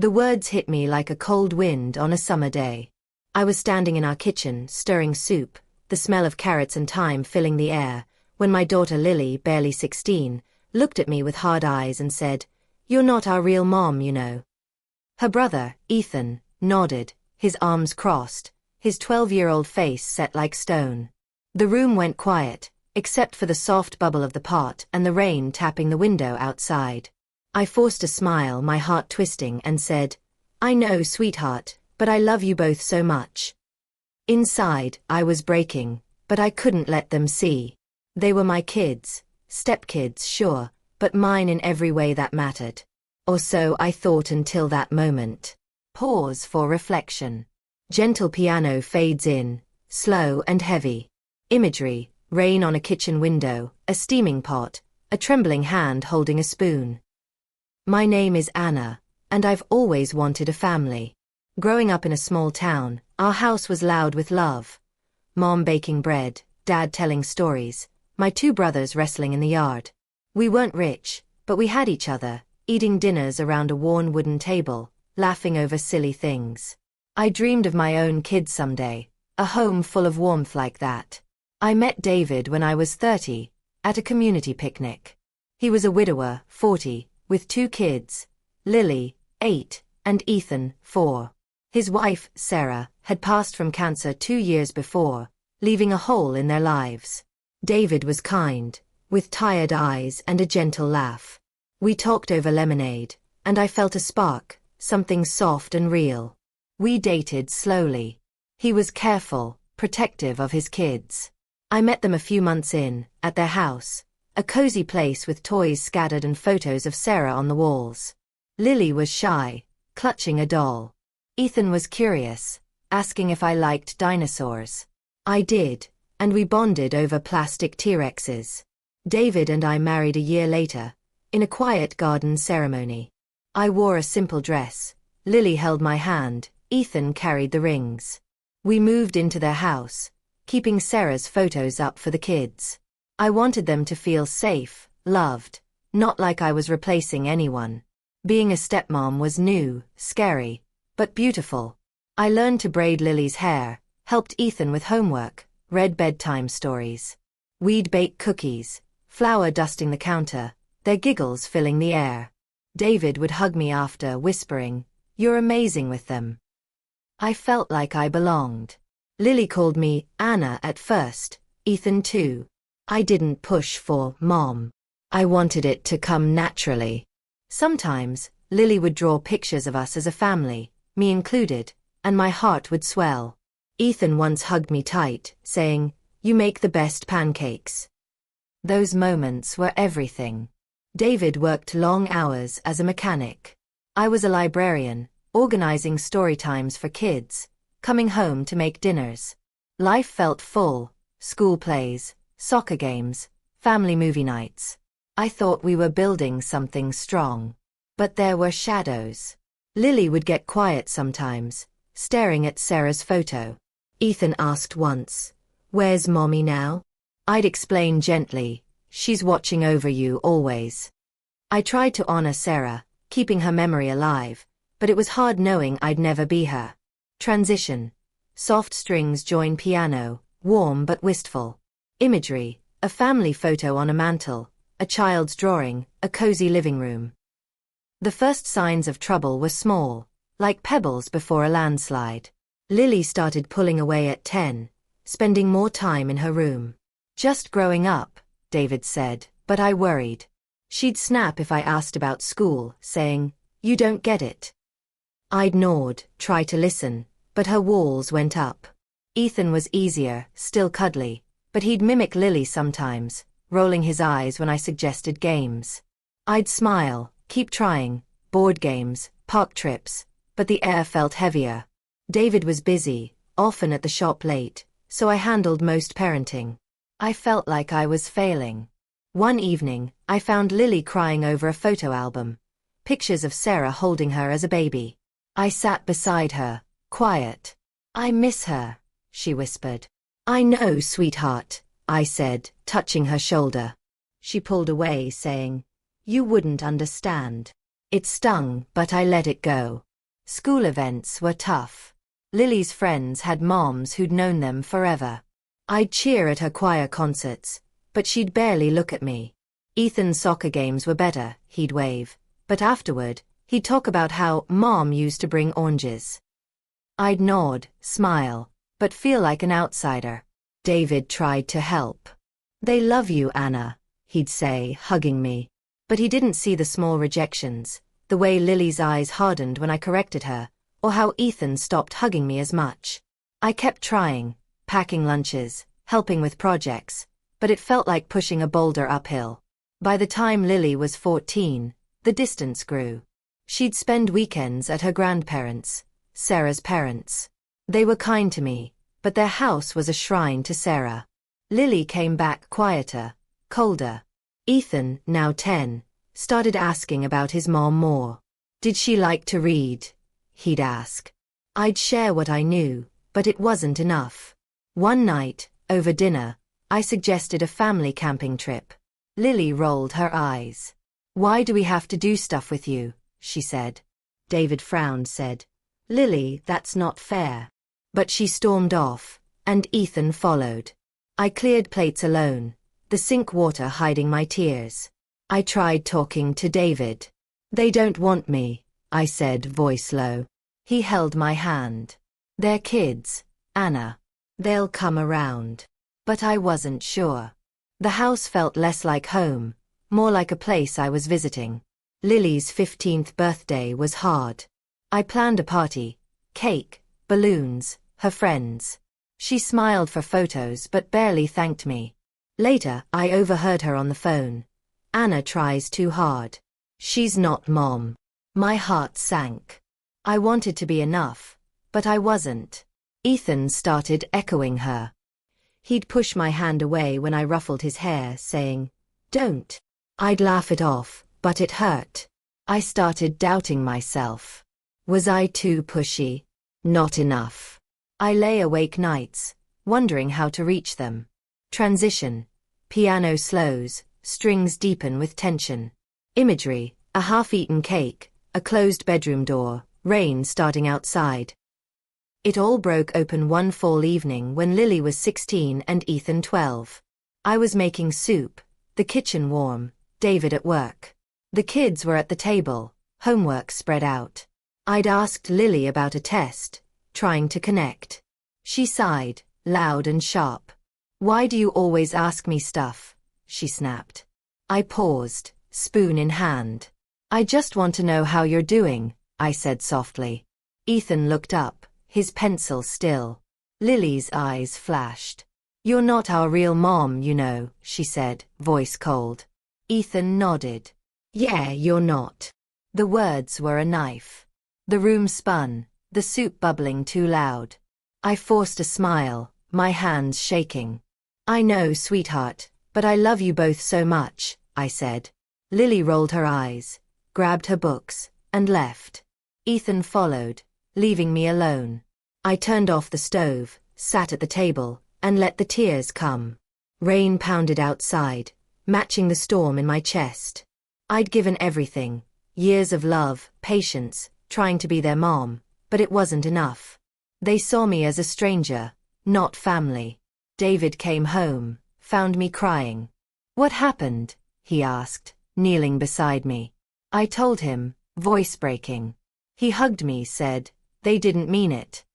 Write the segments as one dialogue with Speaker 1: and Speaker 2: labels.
Speaker 1: The words hit me like a cold wind on a summer day. I was standing in our kitchen, stirring soup, the smell of carrots and thyme filling the air, when my daughter Lily, barely 16, looked at me with hard eyes and said, "You're not our real mom, you know." Her brother, Ethan, nodded, his arms crossed, his 12-year-old face set like stone. The room went quiet, except for the soft bubble of the pot and the rain tapping the window outside. I forced a smile, my heart twisting, and said, "I know, sweetheart, but I love you both so much." Inside, I was breaking, but I couldn't let them see. They were my kids, stepkids, sure, but mine in every way that mattered. Or so I thought until that moment. Pause for reflection. Gentle piano fades in, slow and heavy. Imagery, rain on a kitchen window, a steaming pot, a trembling hand holding a spoon. My name is Anna, and I've always wanted a family. Growing up in a small town, our house was loud with love. Mom baking bread, Dad telling stories, my 2 brothers wrestling in the yard. We weren't rich, but we had each other, eating dinners around a worn wooden table, laughing over silly things. I dreamed of my own kids someday, a home full of warmth like that. I met David when I was 30, at a community picnic. He was a widower, 40, with 2 kids, Lily, 8, and Ethan, 4. His wife, Sarah, had passed from cancer 2 years before, leaving a hole in their lives. David was kind, with tired eyes and a gentle laugh. We talked over lemonade, and I felt a spark, something soft and real. We dated slowly. He was careful, protective of his kids. I met them a few months in, at their house, a cozy place with toys scattered and photos of Sarah on the walls. Lily was shy, clutching a doll. Ethan was curious, asking if I liked dinosaurs. I did, and we bonded over plastic T-Rexes. David and I married a year later, in a quiet garden ceremony. I wore a simple dress, Lily held my hand, Ethan carried the rings. We moved into their house, keeping Sarah's photos up for the kids. I wanted them to feel safe, loved, not like I was replacing anyone. Being a stepmom was new, scary, but beautiful. I learned to braid Lily's hair, helped Ethan with homework, read bedtime stories. We'd bake cookies, flour dusting the counter, their giggles filling the air. David would hug me after, whispering, "You're amazing with them." I felt like I belonged. Lily called me Anna at first, Ethan too. I didn't push for Mom. I wanted it to come naturally. Sometimes, Lily would draw pictures of us as a family, me included, and my heart would swell. Ethan once hugged me tight, saying, "You make the best pancakes." Those moments were everything. David worked long hours as a mechanic. I was a librarian, organizing story times for kids, coming home to make dinners. Life felt full, school plays, soccer games, family movie nights. I thought we were building something strong. But there were shadows. Lily would get quiet sometimes, staring at Sarah's photo. Ethan asked once, "Where's Mommy now?" I'd explain gently, "She's watching over you always." I tried to honor Sarah, keeping her memory alive, but it was hard knowing I'd never be her. Transition. Soft strings join piano, warm but wistful. Imagery, a family photo on a mantel, a child's drawing, a cozy living room. The first signs of trouble were small, like pebbles before a landslide. Lily started pulling away at 10, spending more time in her room. "Just growing up," David said, but I worried. She'd snap if I asked about school, saying, "You don't get it." I'd nod, try to listen, but her walls went up. Ethan was easier, still cuddly, but he'd mimic Lily sometimes, rolling his eyes when I suggested games. I'd smile, keep trying, board games, park trips, but the air felt heavier. David was busy, often at the shop late, so I handled most parenting. I felt like I was failing. One evening, I found Lily crying over a photo album, pictures of Sarah holding her as a baby. I sat beside her, quiet. "I miss her," she whispered. "I know, sweetheart," I said, touching her shoulder. She pulled away, saying, "You wouldn't understand." It stung, but I let it go. School events were tough. Lily's friends had moms who'd known them forever. I'd cheer at her choir concerts, but she'd barely look at me. Ethan's soccer games were better, he'd wave, but afterward, he'd talk about how Mom used to bring oranges. I'd nod, smile, but feel like an outsider. David tried to help. "They love you, Anna," he'd say, hugging me. But he didn't see the small rejections, the way Lily's eyes hardened when I corrected her, or how Ethan stopped hugging me as much. I kept trying, packing lunches, helping with projects, but it felt like pushing a boulder uphill. By the time Lily was 14, the distance grew. She'd spend weekends at her grandparents', Sarah's parents. They were kind to me, but their house was a shrine to Sarah. Lily came back quieter, colder. Ethan, now 10, started asking about his mom more. Did she like to read? He'd ask. I'd share what I knew, but it wasn't enough. One night, over dinner, I suggested a family camping trip. Lily rolled her eyes. "Why do we have to do stuff with you?" she said. David frowned, said, "Lily, that's not fair." But she stormed off, and Ethan followed. I cleared plates alone, the sink water hiding my tears. I tried talking to David. "They don't want me," I said, voice low. He held my hand. "They're kids, Anna. They'll come around." But I wasn't sure. The house felt less like home, more like a place I was visiting. Lily's 15th birthday was hard. I planned a party, cake, balloons, her friends. She smiled for photos but barely thanked me. Later, I overheard her on the phone. "Anna tries too hard. She's not Mom." My heart sank. I wanted to be enough, but I wasn't. Ethan started echoing her. He'd push my hand away when I ruffled his hair, saying, "Don't." I'd laugh it off, but it hurt. I started doubting myself. Was I too pushy? Not enough. I lay awake nights, wondering how to reach them. Transition. Piano slows, strings deepen with tension. Imagery, a half-eaten cake, a closed bedroom door, rain starting outside. It all broke open one fall evening when Lily was 16 and Ethan 12. I was making soup, the kitchen warm, David at work. The kids were at the table, homework spread out. I'd asked Lily about a test, trying to connect. She sighed, loud and sharp. "Why do you always ask me stuff?" she snapped. I paused, spoon in hand. "I just want to know how you're doing," I said softly. Ethan looked up, his pencil still. Lily's eyes flashed. "You're not our real mom, you know," she said, voice cold. Ethan nodded. "Yeah, you're not." The words were a knife. The room spun, the soup bubbling too loud. I forced a smile, my hands shaking. "I know, sweetheart, but I love you both so much," I said. Lily rolled her eyes, grabbed her books, and left. Ethan followed, leaving me alone. I turned off the stove, sat at the table, and let the tears come. Rain pounded outside, matching the storm in my chest. I'd given everything, years of love, patience, trying to be their mom, but it wasn't enough. They saw me as a stranger, not family. David came home, found me crying. "What happened?" he asked, kneeling beside me. I told him, voice breaking. He hugged me, said, "They didn't mean it."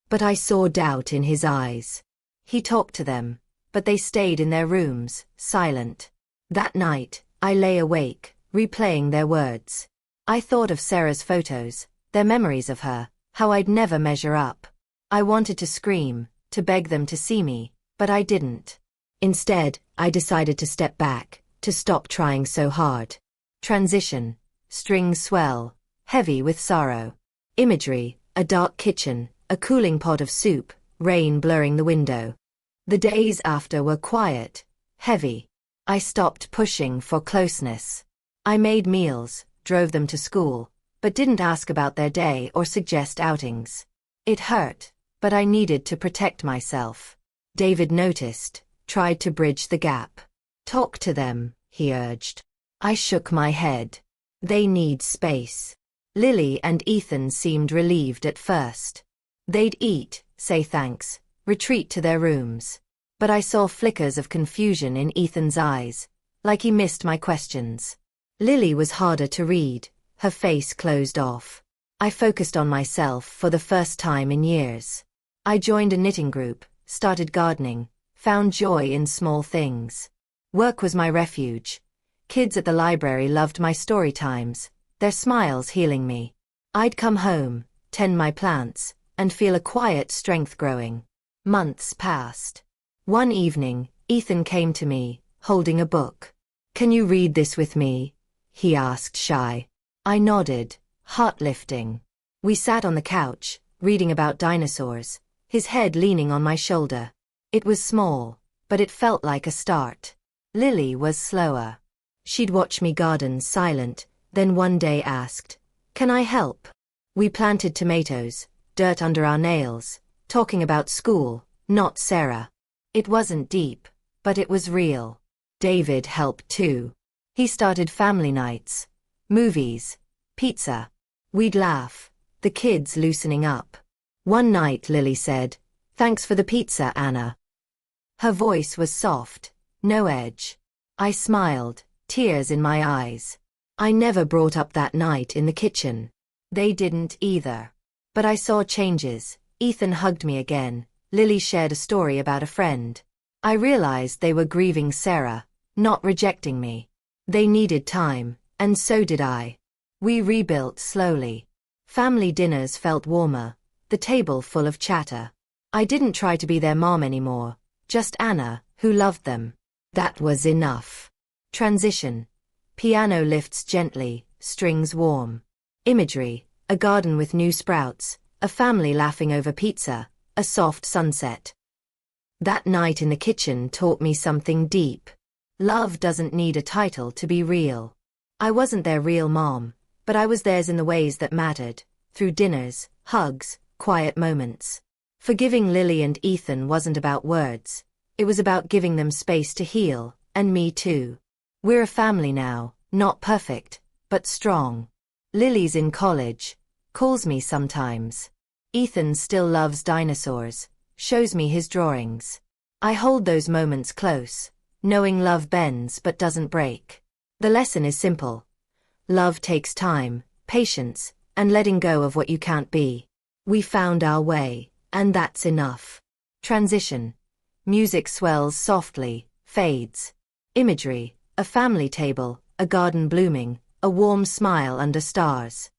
Speaker 1: But I saw doubt in his eyes. He talked to them, but they stayed in their rooms, silent. That night, I lay awake, replaying their words. I thought of Sarah's photos, their memories of her, how I'd never measure up. I wanted to scream, to beg them to see me, but I didn't. Instead, I decided to step back, to stop trying so hard. Transition. Strings swell, heavy with sorrow. Imagery, a dark kitchen, a cooling pot of soup, rain blurring the window. The days after were quiet, heavy. I stopped pushing for closeness. I made meals, drove them to school, but didn't ask about their day or suggest outings. It hurt, but I needed to protect myself. David noticed, tried to bridge the gap. "Talk to them," he urged. I shook my head. "They need space." Lily and Ethan seemed relieved at first. They'd eat, say thanks, retreat to their rooms. But I saw flickers of confusion in Ethan's eyes, like he missed my questions. Lily was harder to read, her face closed off. I focused on myself for the first time in years. I joined a knitting group, started gardening, found joy in small things. Work was my refuge. Kids at the library loved my story times, their smiles healing me. I'd come home, tend my plants, and feel a quiet strength growing. Months passed. One evening, Ethan came to me, holding a book. "Can you read this with me?" he asked, shy. I nodded, heart lifting. We sat on the couch, reading about dinosaurs, his head leaning on my shoulder. It was small, but it felt like a start. Lily was slower. She'd watch me garden silent, then one day asked, "Can I help?" We planted tomatoes, dirt under our nails, talking about school, not Sarah. It wasn't deep, but it was real. David helped too. He started family nights, movies, pizza. We'd laugh, the kids loosening up. One night Lily said, "Thanks for the pizza, Anna." Her voice was soft, no edge. I smiled, tears in my eyes. I never brought up that night in the kitchen. They didn't either. But I saw changes. Ethan hugged me again. Lily shared a story about a friend. I realized they were grieving Sarah, not rejecting me. They needed time, and so did I. We rebuilt slowly. Family dinners felt warmer, the table full of chatter. I didn't try to be their mom anymore, just Anna, who loved them. That was enough. Transition. Piano lifts gently, strings warm. Imagery, a garden with new sprouts, a family laughing over pizza, a soft sunset. That night in the kitchen taught me something deep. Love doesn't need a title to be real. I wasn't their real mom, but I was theirs in the ways that mattered, through dinners, hugs, quiet moments. Forgiving Lily and Ethan wasn't about words. It was about giving them space to heal, and me too. We're a family now, not perfect, but strong. Lily's in college, calls me sometimes. Ethan still loves dinosaurs, shows me his drawings. I hold those moments close, knowing love bends but doesn't break. The lesson is simple. Love takes time, patience, and letting go of what you can't be. We found our way, and that's enough. Transition. Music swells softly, fades. Imagery, a family table, a garden blooming, a warm smile under stars.